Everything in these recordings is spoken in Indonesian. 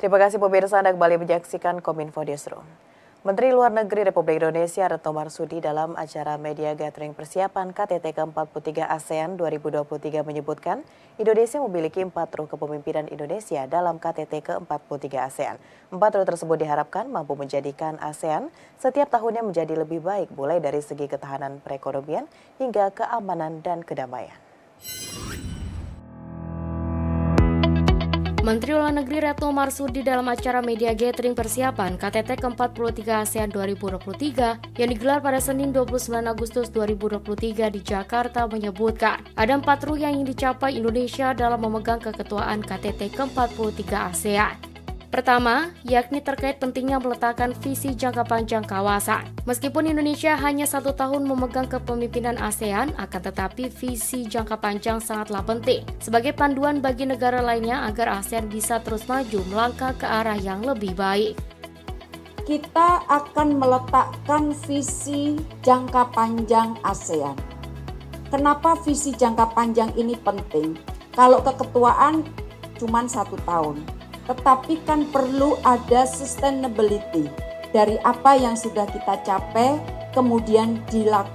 Terima kasih pemirsa, Anda kembali menyaksikan Kominfo Newsroom. Menteri Luar Negeri Republik Indonesia Retno Marsudi dalam acara media gathering persiapan KTT ke-43 ASEAN 2023 menyebutkan Indonesia memiliki 4 ruh kepemimpinan Indonesia dalam KTT ke-43 ASEAN. 4 ruh tersebut diharapkan mampu menjadikan ASEAN setiap tahunnya menjadi lebih baik, mulai dari segi ketahanan perekonomian hingga keamanan dan kedamaian. Menteri Luar Negeri Retno Marsudi dalam acara media gathering persiapan KTT ke-43 ASEAN 2023 yang digelar pada Senin 29 Agustus 2023 di Jakarta menyebutkan ada 4 ruh yang ingin dicapai Indonesia dalam memegang keketuaan KTT ke-43 ASEAN. Pertama, yakni terkait pentingnya meletakkan visi jangka panjang kawasan. Meskipun Indonesia hanya 1 tahun memegang kepemimpinan ASEAN, akan tetapi visi jangka panjang sangatlah penting sebagai panduan bagi negara lainnya agar ASEAN bisa terus maju melangkah ke arah yang lebih baik. Kita akan meletakkan visi jangka panjang ASEAN. Kenapa visi jangka panjang ini penting? Kalau keketuaan cuma 1 tahun. Tetapi kan perlu ada sustainability dari apa yang sudah kita capai, kemudian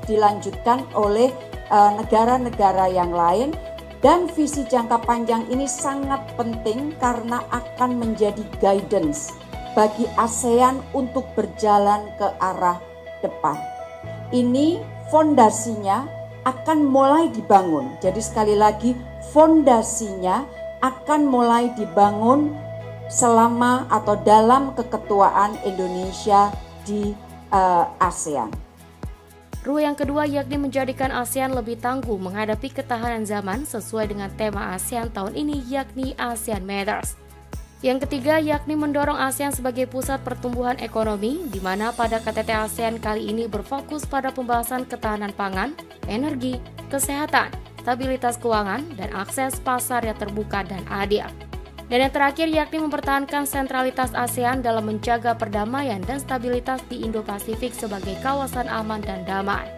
dilanjutkan oleh negara-negara yang lain. Dan visi jangka panjang ini sangat penting karena akan menjadi guidance bagi ASEAN untuk berjalan ke arah depan. Ini fondasinya akan mulai dibangun. Jadi sekali lagi, fondasinya akan mulai dibangun selama atau dalam keketuaan Indonesia di ASEAN. Ruh yang kedua yakni menjadikan ASEAN lebih tangguh menghadapi ketahanan zaman sesuai dengan tema ASEAN tahun ini yakni ASEAN Matters. Yang ketiga yakni mendorong ASEAN sebagai pusat pertumbuhan ekonomi, di mana pada KTT ASEAN kali ini berfokus pada pembahasan ketahanan pangan, energi, kesehatan, stabilitas keuangan, dan akses pasar yang terbuka dan adil. Dan yang terakhir yakni mempertahankan sentralitas ASEAN dalam menjaga perdamaian dan stabilitas di Indo-Pasifik sebagai kawasan aman dan damai.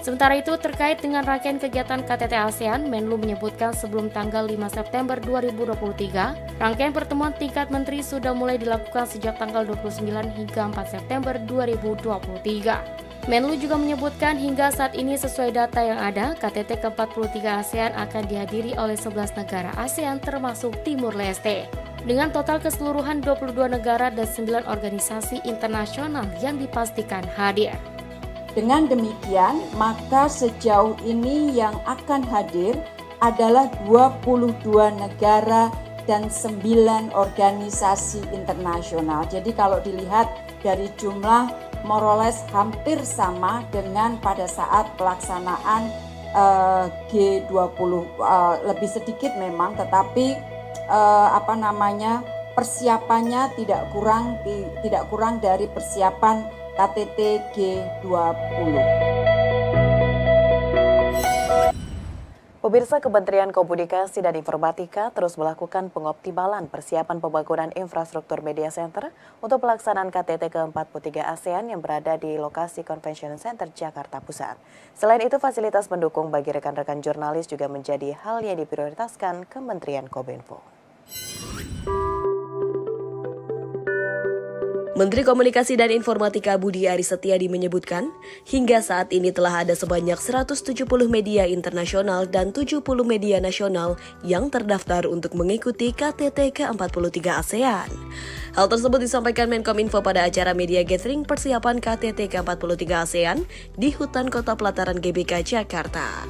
Sementara itu, terkait dengan rangkaian kegiatan KTT ASEAN, Menlu menyebutkan sebelum tanggal 5 September 2023, rangkaian pertemuan tingkat menteri sudah mulai dilakukan sejak tanggal 29 hingga 4 September 2023. Menlu juga menyebutkan hingga saat ini sesuai data yang ada, KTT ke-43 ASEAN akan dihadiri oleh 11 negara ASEAN termasuk Timur Leste. Dengan total keseluruhan 22 negara dan 9 organisasi internasional yang dipastikan hadir. Dengan demikian, maka sejauh ini yang akan hadir adalah 22 negara dan 9 organisasi internasional. Jadi kalau dilihat dari jumlah more or less hampir sama dengan pada saat pelaksanaan G20, lebih sedikit memang, tetapi persiapannya tidak kurang dari persiapan KTT G20. Pemirsa, Kementerian Komunikasi dan Informatika terus melakukan pengoptimalan persiapan pembangunan infrastruktur media center untuk pelaksanaan KTT ke-43 ASEAN yang berada di lokasi Convention Center Jakarta Pusat. Selain itu, fasilitas pendukung bagi rekan-rekan jurnalis juga menjadi hal yang diprioritaskan Kementerian Kominfo. Menteri Komunikasi dan Informatika Budi Aris Setiadi menyebutkan, hingga saat ini telah ada sebanyak 170 media internasional dan 70 media nasional yang terdaftar untuk mengikuti KTT ke-43 ASEAN. Hal tersebut disampaikan Menkominfo pada acara media gathering persiapan KTT ke-43 ASEAN di Hutan Kota Pelataran GBK Jakarta.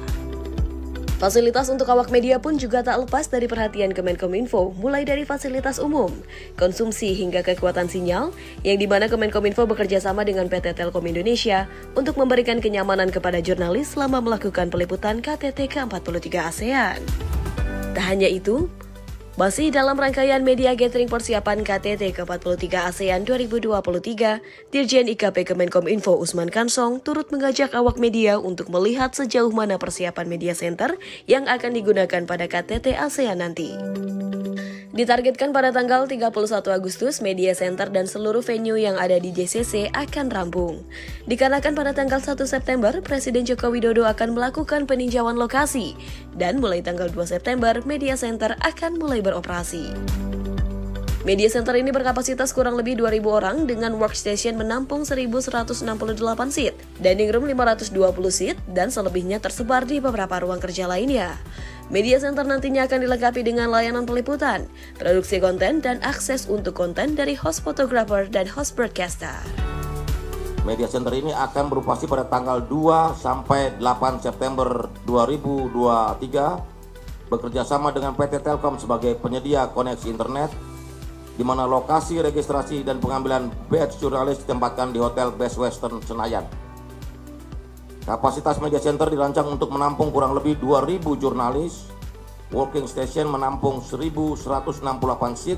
Fasilitas untuk awak media pun juga tak lepas dari perhatian Kemenkominfo, mulai dari fasilitas umum, konsumsi hingga kekuatan sinyal, yang dimana Kemenkominfo bekerja sama dengan PT Telkom Indonesia untuk memberikan kenyamanan kepada jurnalis selama melakukan peliputan KTT ke-43 ASEAN. Tak hanya itu, masih dalam rangkaian media gathering persiapan KTT ke-43 ASEAN 2023, Dirjen IKP Kemenkominfo Usman Kansong turut mengajak awak media untuk melihat sejauh mana persiapan media center yang akan digunakan pada KTT ASEAN nanti. Ditargetkan pada tanggal 31 Agustus, media center dan seluruh venue yang ada di JCC akan rampung. Dikarenakan pada tanggal 1 September, Presiden Joko Widodo akan melakukan peninjauan lokasi, dan mulai tanggal 2 September, media center akan mulai beroperasi. Media center ini berkapasitas kurang lebih 2.000 orang dengan workstation menampung 1.168 seat, dining room 520 seat, dan selebihnya tersebar di beberapa ruang kerja lainnya. Media center nantinya akan dilengkapi dengan layanan peliputan, produksi konten, dan akses untuk konten dari host fotografer dan host broadcaster. Media center ini akan beroperasi pada tanggal 2 sampai 8 September 2023 bekerja sama dengan PT Telkom sebagai penyedia koneksi internet, di mana lokasi registrasi dan pengambilan badge jurnalis ditempatkan di Hotel Best Western Senayan. Kapasitas media center dirancang untuk menampung kurang lebih 2.000 jurnalis, working station menampung 1.168 seat,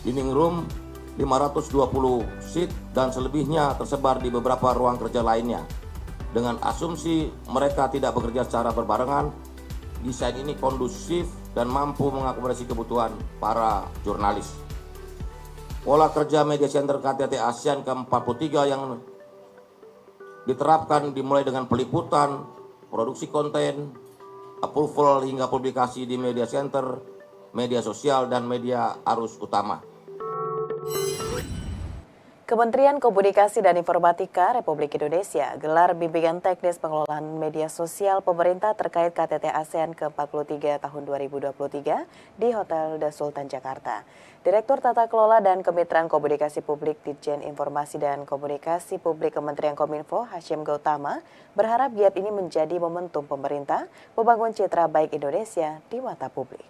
dining room 520 seat, dan selebihnya tersebar di beberapa ruang kerja lainnya. Dengan asumsi mereka tidak bekerja secara berbarengan, desain ini kondusif dan mampu mengakomodasi kebutuhan para jurnalis. Pola kerja media center KTT ASEAN ke-43 yang diterapkan dimulai dengan peliputan, produksi konten, approval hingga publikasi di media center, media sosial, dan media arus utama. Kementerian Komunikasi dan Informatika Republik Indonesia gelar bimbingan teknis pengelolaan media sosial pemerintah terkait KTT ASEAN ke-43 tahun 2023 di Hotel The Sultan Jakarta. Direktur Tata Kelola dan Kemitraan Komunikasi Publik Ditjen Informasi dan Komunikasi Publik Kementerian Kominfo Hashim Gautama berharap giat ini menjadi momentum pemerintah membangun citra baik Indonesia di mata publik.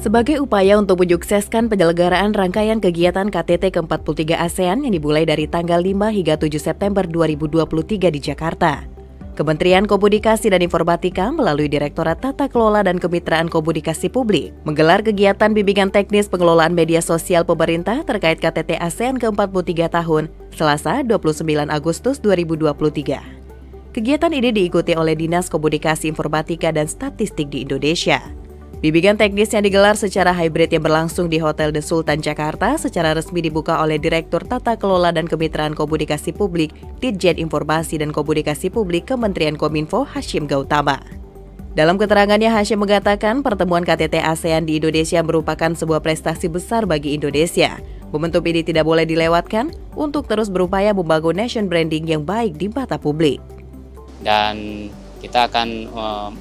Sebagai upaya untuk menyukseskan penyelenggaraan rangkaian kegiatan KTT ke-43 ASEAN yang dimulai dari tanggal 5 hingga 7 September 2023 di Jakarta, Kementerian Komunikasi dan Informatika melalui Direktorat Tata Kelola dan Kemitraan Komunikasi Publik menggelar kegiatan bimbingan teknis pengelolaan media sosial pemerintah terkait KTT ASEAN ke-43 tahun, Selasa 29 Agustus 2023. Kegiatan ini diikuti oleh Dinas Komunikasi Informatika dan Statistik di Indonesia. Bimbingan teknis yang digelar secara hybrid yang berlangsung di Hotel The Sultan Jakarta secara resmi dibuka oleh Direktur Tata Kelola dan Kemitraan Komunikasi Publik Ditjen Informasi dan Komunikasi Publik Kementerian Kominfo Hashim Gautama. Dalam keterangannya, Hashim mengatakan pertemuan KTT ASEAN di Indonesia merupakan sebuah prestasi besar bagi Indonesia. Momentum ini tidak boleh dilewatkan untuk terus berupaya membangun nation branding yang baik di mata publik. Dan kita akan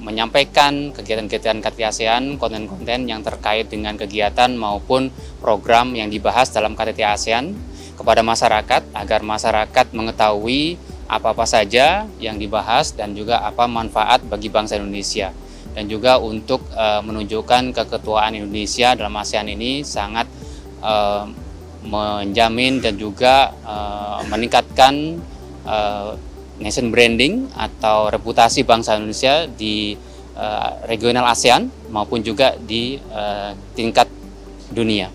menyampaikan kegiatan-kegiatan KTT ASEAN, konten-konten yang terkait dengan kegiatan maupun program yang dibahas dalam KTT ASEAN kepada masyarakat agar masyarakat mengetahui apa-apa saja yang dibahas dan juga apa manfaat bagi bangsa Indonesia. Dan juga untuk menunjukkan keketuaan Indonesia dalam ASEAN ini sangat menjamin dan juga meningkatkan nation branding atau reputasi bangsa Indonesia di regional ASEAN maupun juga di tingkat dunia.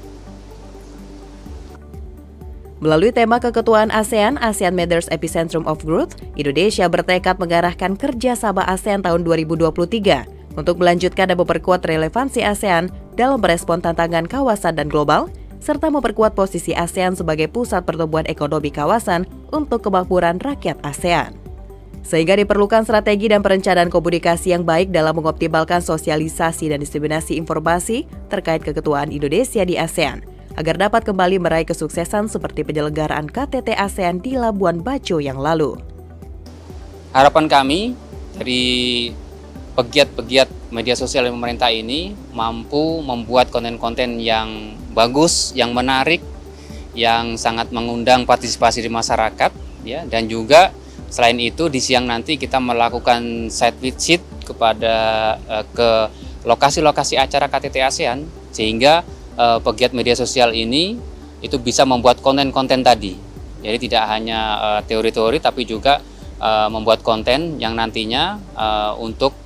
Melalui tema keketuaan ASEAN, ASEAN Matters Epicentrum of Growth, Indonesia bertekad mengarahkan kerjasama ASEAN tahun 2023 untuk melanjutkan dan memperkuat relevansi ASEAN dalam merespon tantangan kawasan dan global, serta memperkuat posisi ASEAN sebagai pusat pertumbuhan ekonomi kawasan untuk kemakmuran rakyat ASEAN. Sehingga diperlukan strategi dan perencanaan komunikasi yang baik dalam mengoptimalkan sosialisasi dan diseminasi informasi terkait keketuaan Indonesia di ASEAN, agar dapat kembali meraih kesuksesan seperti penyelenggaraan KTT ASEAN di Labuan Bajo yang lalu. Harapan kami dari pegiat-pegiat media sosial pemerintah ini mampu membuat konten-konten yang bagus, yang menarik, yang sangat mengundang partisipasi di masyarakat, ya, dan juga selain itu di siang nanti kita melakukan site visit ke lokasi-lokasi acara KTT ASEAN sehingga pegiat media sosial ini itu bisa membuat konten-konten tadi. Jadi tidak hanya teori-teori tapi juga membuat konten yang nantinya untuk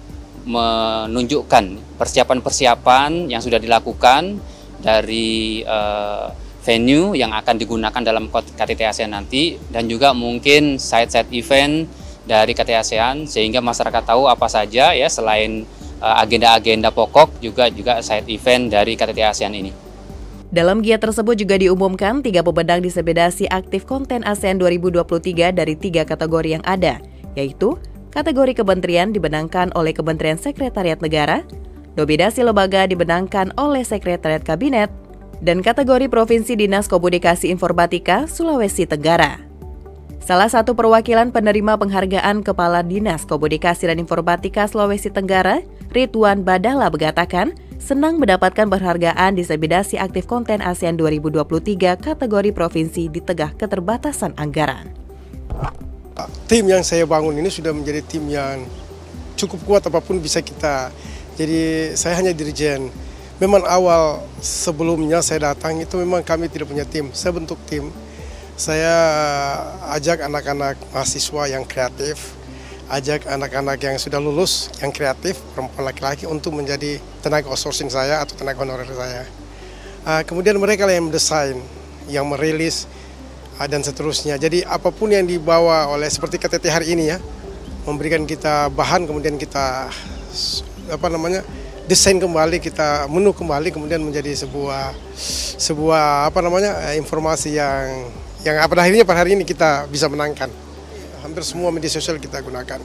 menunjukkan persiapan-persiapan yang sudah dilakukan dari venue yang akan digunakan dalam KTT ASEAN nanti, dan juga mungkin side-side event dari KTT ASEAN sehingga masyarakat tahu apa saja, ya, selain agenda-agenda pokok juga side event dari KTT ASEAN ini. Dalam giat tersebut juga diumumkan 3 pemedang diseminasi aktif konten ASEAN 2023 dari 3 kategori yang ada, yaitu kategori kementerian dibenangkan oleh Kementerian Sekretariat Negara, nominasi lembaga dibenangkan oleh Sekretariat Kabinet, dan kategori Provinsi Dinas Komunikasi Informatika Sulawesi Tenggara. Salah satu perwakilan penerima penghargaan Kepala Dinas Komunikasi dan Informatika Sulawesi Tenggara, Ridwan Badala mengatakan, senang mendapatkan penghargaan diseminasi aktif konten ASEAN 2023 kategori provinsi di tengah keterbatasan anggaran. Tim yang saya bangun ini sudah menjadi tim yang cukup kuat, apapun bisa kita. Jadi saya hanya dirjen. Memang awal sebelumnya saya datang itu memang kami tidak punya tim. Saya bentuk tim. Saya ajak anak-anak mahasiswa yang kreatif, ajak anak-anak yang sudah lulus, yang kreatif, perempuan laki-laki untuk menjadi tenaga outsourcing saya atau tenaga honorer saya. Kemudian mereka yang mendesain, yang merilis, dan seterusnya. Jadi apapun yang dibawa oleh seperti KTT hari ini ya, memberikan kita bahan, kemudian kita desain kembali, kita menu kembali, kemudian menjadi sebuah informasi yang pada hari ini kita bisa menangkan. Hampir semua media sosial kita gunakan,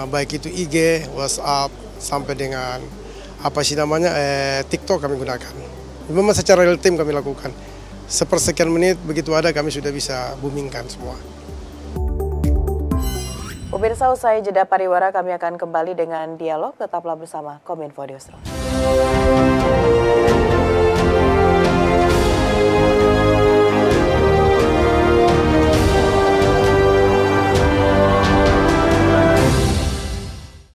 baik itu IG, WhatsApp, sampai dengan TikTok kami gunakan. Memang secara real time kami lakukan. Sepersekian menit begitu ada kami sudah bisa boomingkan semua. Pemirsa, usai jeda pariwara kami akan kembali dengan dialog. Tetaplah bersama Kominfo Newsroom.